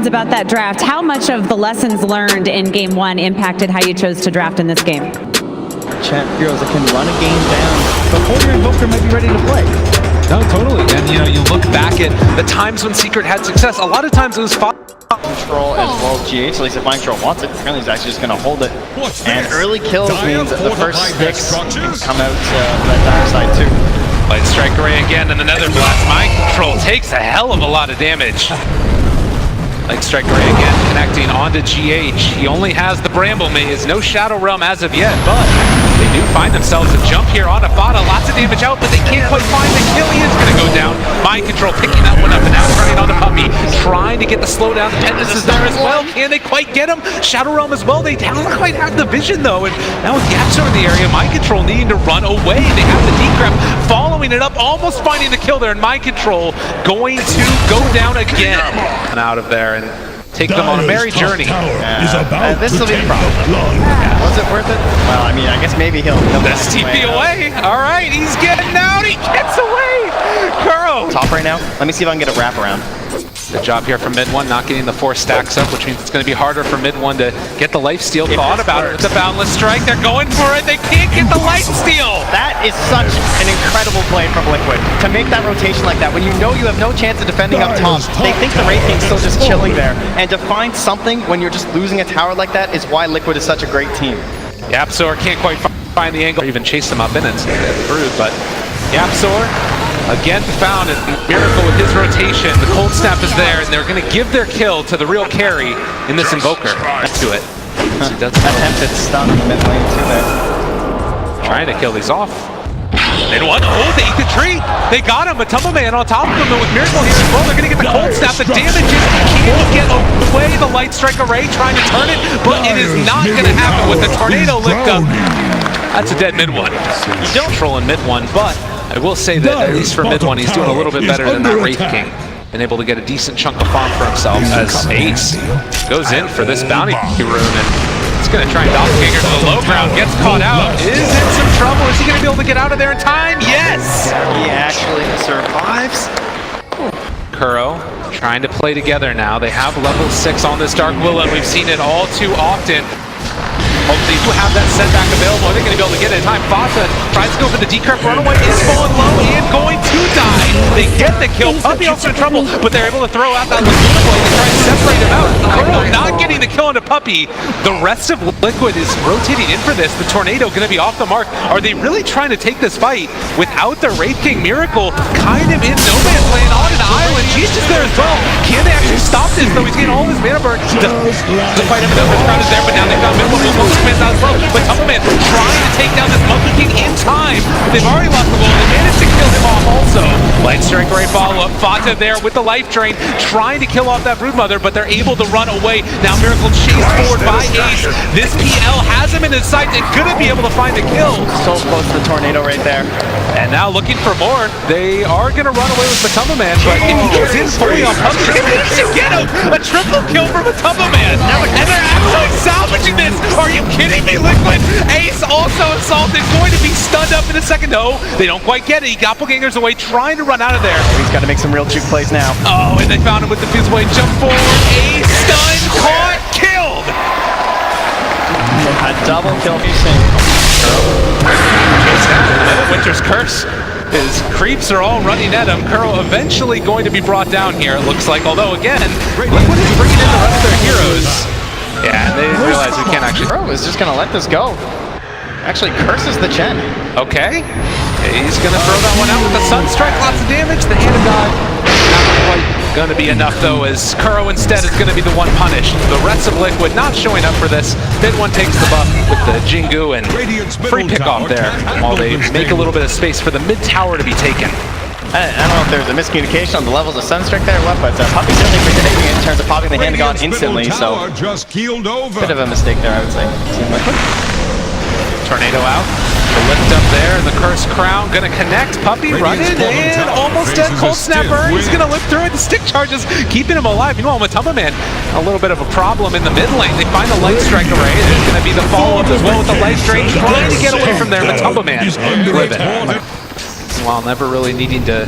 about that draft. How much of the lessons learned in Game 1 impacted how you chose to draft in this game? Chat heroes that can run a game down before your Invoker might be ready to play. No, totally. And you know, you look back at the times when Secret had success. A lot of times it was control as well as GH, at least if Mind Control wants it. Apparently he's actually just going to hold it. And early kills means the first sticks can come out that dark side too. Light Strike Array again and another blast. Mind Control takes a hell of a lot of damage. Light Strike Array again connecting onto GH. He only has the Bramble Maze, no Shadow Realm as of yet, but they do find themselves a jump here on Avada. Lots of damage out, but they can't quite find the kill. He is going to go down. Mind Control picking that one up and now turning on the Puppy. Trying to get the slowdown. The Pendant is there as well. Can they quite get him? Shadow Realm as well. They don't quite have the vision though. And now with gaps over the area, Mind Control needing to run away. They have the decrep following it up, almost finding the kill there. And Mind Control going to go down again. And out of there. And take them on a merry journey. This will be a problem. Was it worth it? Well, I mean, I guess maybe he'll That's TP away. All right, he's getting out. He gets away. Kuro. Top right now. Let me see if I can get a wraparound. Good job here from mid one, not getting the 4 stacks up, which means it's going to be harder for mid one to get the lifesteal. Thought about it with the Boundless Strike. They're going for it. They can't get the lifesteal. That is such an incredible play from Liquid. To make that rotation like that, when you know you have no chance of defending up top, they think the Wraith King's still just chilling there. And to find something when you're just losing a tower like that is why Liquid is such a great team. Yapzor can't quite find the angle, or even chase them up in it, but Yapzor again found it. Miracle with his rotation. The cold snap is there, and they're going to give their kill to the real carry in this Invoker. To it. Attempted stun in the mid lane too there. Trying to kill these off. And what? Oh, they eat the tree. They got him. A Tumble Man on top of him, but with Miracle here as well, they're going to get the cold snap. The damage is can't get away. The Light Strike Array trying to turn it, but it is not going to happen with the Tornado licked up. That's a dead mid one. You don't troll in mid one, but I will say that at least for mid one, he's doing a little bit better than that Wraith King. Been able to get a decent chunk of farm for himself as Ace goes in for this bounty rune, and it's going to try and doppelganger to the low ground. Gets caught out. Is in some trouble. Is he going to be able to get out of there in time? Yes! He actually survives. Kuro trying to play together now. They have level 6 on this Dark Willow, and we've seen it all too often. Hopefully you have that setback available. They're going to be able to get it in time. Fata tries to go for the decrep. Runaway is falling low and going to die. They get the kill. Puppy also in trouble, but they're able to throw out that Laguna Blade and try to separate him out. Kuro not getting the kill into Puppy. The rest of Liquid is rotating in for this. The Tornado going to be off the mark. Are they really trying to take this fight without the Wraith King? Miracle kind of in no man's land on an island. He's just there as well. Can they actually stop this though? He's getting all his mana burn. The fight up and over. The crowd is there, but now they've got mid-one. Out as well, but Tumbleman trying to take down this Monkey King in time. They've already lost the goal. They managed to kill him off also. Light Strike Array follow-up. Fata there with the life drain, trying to kill off that Broodmother, but they're able to run away. Now Miracle chased forward by Ace. This PL has him in his sights and couldn't be able to find the kill. So close to the Tornado right there. And now looking for more. They are going to run away with Matumbaman, but if he goes in fully on Puppy, they managed to get him! A triple kill from Matumbaman! And they're actually salvaging this! Are you kidding me, Liquid? Ace also assaulted, going to be stunned up in a second. No, they don't quite get it. He doppelgangers away, trying to run out of there. He's got to make some real juke plays now. Oh, and they found him with the fuse blade. Jump forward. Ace stunned, caught, killed! A double kill. Winter's Curse. His creeps are all running at him. Kuro eventually going to be brought down here, it looks like. Although, again, Liquid is bringing in the rest of their heroes. Yeah, they realize we can't actually... Kuro is just going to let this go. Actually curses the Chen. Okay. He's going to throw that one out with the Sunstrike. Lots of damage. The Hand of God not quite going to be enough, though, as Kuro instead is going to be the one punished. The rest of Liquid not showing up for this. Mid one takes the buff with the Jingu and free pickoff there while they make a little bit of space for the mid tower to be taken. I don't know if there's a miscommunication on the levels of Sunstrike there or what, but Puppy certainly predicting it in terms of popping the Hand of God instantly, so bit of a mistake there, I would say. Tornado out, the lift up there, the Cursed Crown gonna connect, Puppy running, and almost dead. Cold Snapper, he's gonna lift through it, the stick charges, keeping him alive. Meanwhile, Matumbaman, a little bit of a problem in the mid lane. They find the Light Strike Array, there's gonna be the follow-up as well with the Light Drain, trying to get away from there. Matumbaman living. While never really needing to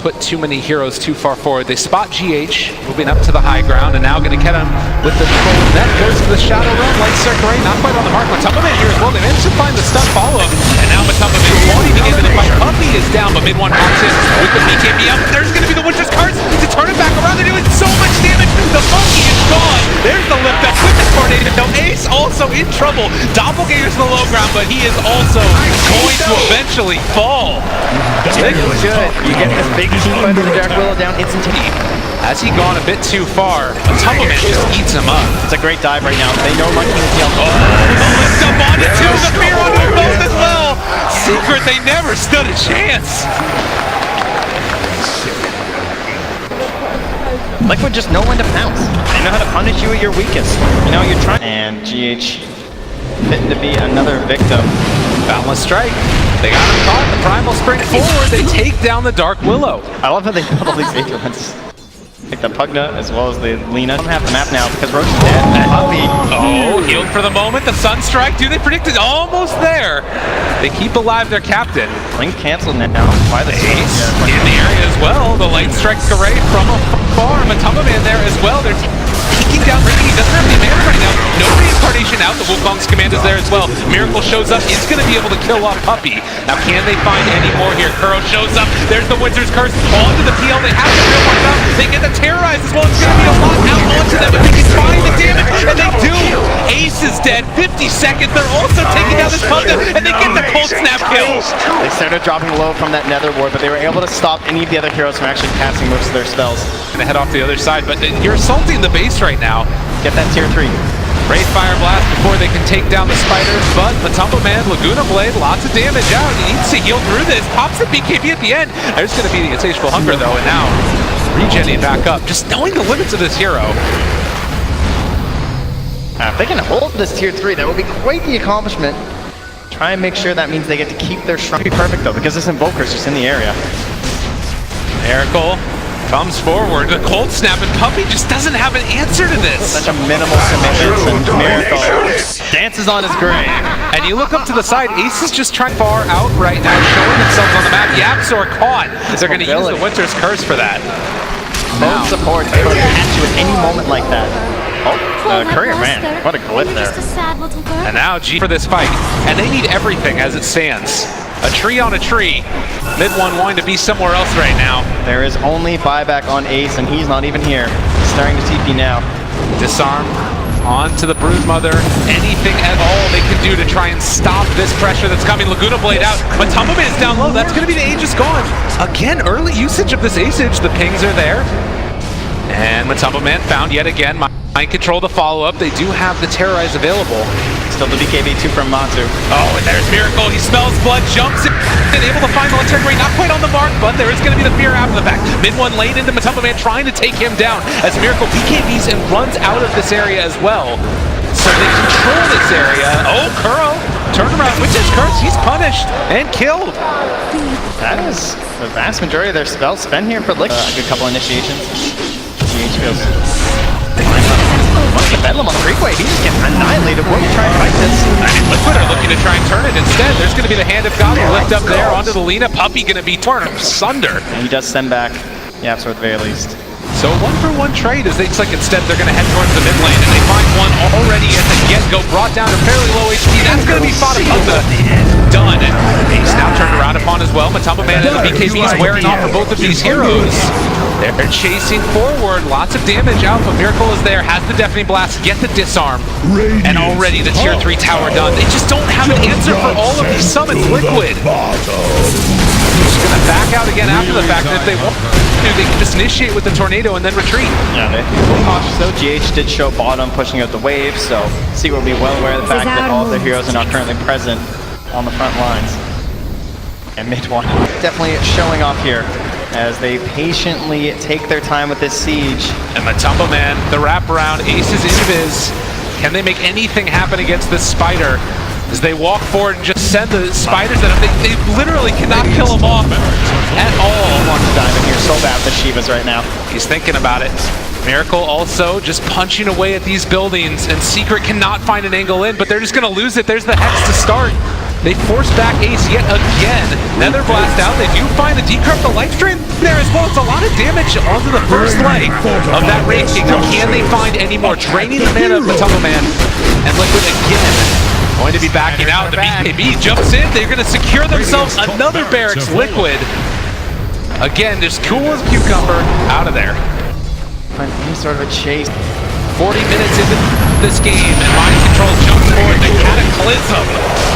put too many heroes too far forward. They spot GH, moving up to the high ground, and now going to get him with the control. That goes to the Shadow Realm, Light Circle Ray, not quite on the mark. Matumbaman here as well. They managed to find the stun follow-up, and now Matumbaman won't even get in the fight. Puppey is down, but mid one pops in with the BKB up. There's going to be the Winter's Curse to turn it back around. They're doing so much damage. The monkey is gone. There's the lift back with the tornado. Ace also in trouble. Doppelganger's in the low ground, but he is also going to eventually fall. Good. You get this big team fight with the Dark Willow down instantaneously. Has he gone a bit too far? Matumbaman just eats him up. It's a great dive right now. They know Monkey is yelling. Oh, the lift up on it too. The fear on them both as well. Secret, they never stood a chance. Liquid just know when to pounce. They know how to punish you at your weakest. You know, you're trying. And GH fitting to be another victim. Boundless Strike. They got him caught. The Primal Spring forward. They take down the Dark Willow. I love how they build all these agents. Like the Pugna as well as the Lina. Don't have the map now because Roach is dead. Puppey. Oh, healed for the moment. The Sunstrike. Do they predict it? Almost there. They keep alive their captain. Blink canceled now. Why the Ace in the area as well. The Light Strike Array from afar. Matumbaman there as well. They're taking down Ricky. He doesn't have the mana right now. No reincarnation out. The Wukong's command is there as well. Miracle shows up. Is going to be able to kill off Puppey. Now, can they find any more here? Kuro shows up. There's the Winter's Curse. Onto the PL. They have to real one out. They get the terrorize as well. It's going to be a lot out onto them, but they can find the damage, and they do. Ace is dead. 50 seconds. They're also taking down this Pugna, and they get the cold snap kill. They started dropping low from that Nether Ward, but they were able to stop any of the other heroes from actually casting most of their spells. Gonna head off the other side, but you're assaulting the base right now. Get that tier 3. Great Fire Blast before they can take down the spiders, but Matumbaman, Laguna Blade, lots of damage out. He needs to heal through this. Pops the BKB at the end. There's going to be the Insatiable Hunger, though, and now regenning back up. Just knowing the limits of this hero. If they can hold this tier 3, that would be quite the accomplishment. Try and make sure that means they get to keep their shrine. Perfect, though, because this Invoker's just in the area. Miracle comes forward. The cold snap, and Puppey just doesn't have an answer to this. Such a minimal commitment, and Miracle dances on his grave. And you look up to the side, Ace is just trying far out right now, showing themselves on the map. The Apps are caught. They're going to use the Winter's Curse for that. Both supports able to catch you at any moment like that. Oh, Courier, man, what a glitch there. And now G for this fight, and they need everything as it stands. A tree on a tree. Mid one wanting to be somewhere else right now. There is only buyback on Ace, and he's not even here. He's starting to TP now. Disarm onto the Broodmother. Anything at all they can do to try and stop this pressure that's coming. Laguna Blade out. Matumbaman is down low. That's going to be the Aegis gone. Again, early usage of this Aegis. The pings are there. And Matumbaman found yet again. Mind control the follow-up. They do have the Terrorize available. Still the BKB2 from Matu. Oh, and there's Miracle. He smells blood, jumps in, and able to find the Electric Ray. Not quite on the mark, but there is going to be the fear after the fact. Mid one lane into Matumbaman trying to take him down as Miracle BKBs and runs out of this area as well. So they control this area. Oh, Kuro. Turn around. Witch's Curse. He's punished and killed. That is the vast majority of their spells spent here for Liquid. A good couple initiations. GH feels... What's the Bedlam on the freeway? He just gets annihilated. We're going to try and fight this. Liquid are looking to try and turn it instead. There's going to be the Hand of God lift up there onto the Lina. Puppey going to be torn asunder. And he does send back Yaps at the very least. So 1-for-1 trade as they looks like instead they're going to head towards the mid lane, and they find one already at the get-go, brought down to fairly low HP. That's going to be fought above the done, and Ace now turned around upon as well. Matumbaman and the BKBs wearing off for both of these heroes. They're chasing forward, lots of damage out, but Miracle is there, has the Deafening Blast, get the disarm, and already the tier 3 tower done. They just don't have an answer for all of these summons. Liquid just going to back out again after the fact, and if they want to, they can just initiate with the Tornado and then retreat. Yeah, they're a little cautious though. GH did show bottom, pushing out the wave, so Secret will be well aware of the fact that all of their heroes are not currently present on the front lines. And mid one definitely showing off here as they patiently take their time with this siege. And Matumbaman, the wraparound, Ace's invis. Can they make anything happen against this spider? As they walk forward and just send the spiders at him, they literally cannot kill him off at all. He wants to dive in here so bad with the Shivas right now. He's thinking about it. Miracle also just punching away at these buildings, and Secret cannot find an angle in, but they're just going to lose it. There's the Hex to start. They force back Ace yet again. Nether Blast out. They do find the Decrypt, the life drain there as well. It's a lot of damage onto the first leg of that Wraith King. Now, can they find any more? Draining the mana of the Tumble Man. And Liquid again going to be backing out. The BKB jumps in. They're going to secure themselves another Barracks. Liquid again, just cool as cucumber out of there. Find any sort of a chase. 40 minutes into this game, and Mind Control jumps forward. The Cataclysm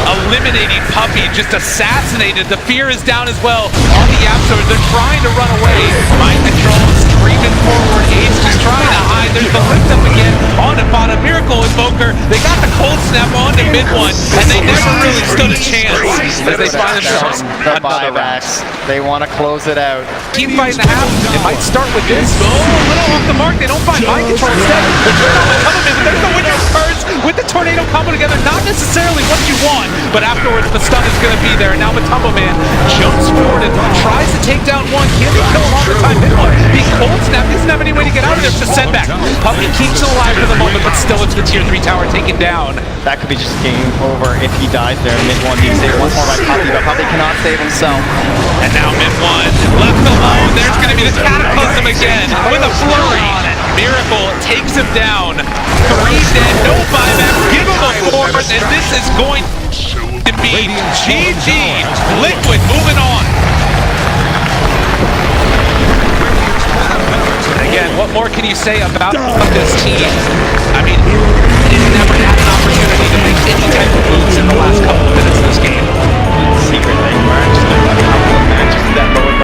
eliminating Puppey, just assassinated. The fear is down as well on the Absolute. They're trying to run away. Mind Control screaming forward. Ace just trying to hide. There's the lift up again on Ifata. Miracle Invoker. They got the cold snap on to mid one, and they never really stood a chance as they find themselves another round. They want to close it out. Team fight and a half. It might start with this. Oh, a little off the mark. They don't find Mind Control instead. They turn on the Tumble Man, but there's the window cards with the Tornado combo together. Not necessarily what you want, but afterwards the stun is going to be there. And now the Tumble Man jumps forward and tries to take down one. Can he kill him all the time? Hit one. He cold snap. Doesn't have any way to get out of there. It's a setback. Puppey keeps it alive for the moment, but still it's the tier 3 tower taken down. That could be just game over if he dies there. Mid one being saved once more by Puppey, but Puppey cannot save himself. And now mid one left alone. There's going to be the Cataclysm again with a flurry. Miracle takes him down. 3 dead, no buyback. Give him a 4th, and this is going to be GG. Liquid moving on. Again, what more can you say about this team? I mean, it never had an opportunity to make any type of moves in the last couple of minutes of this game. Secretly, we're just a couple of matches that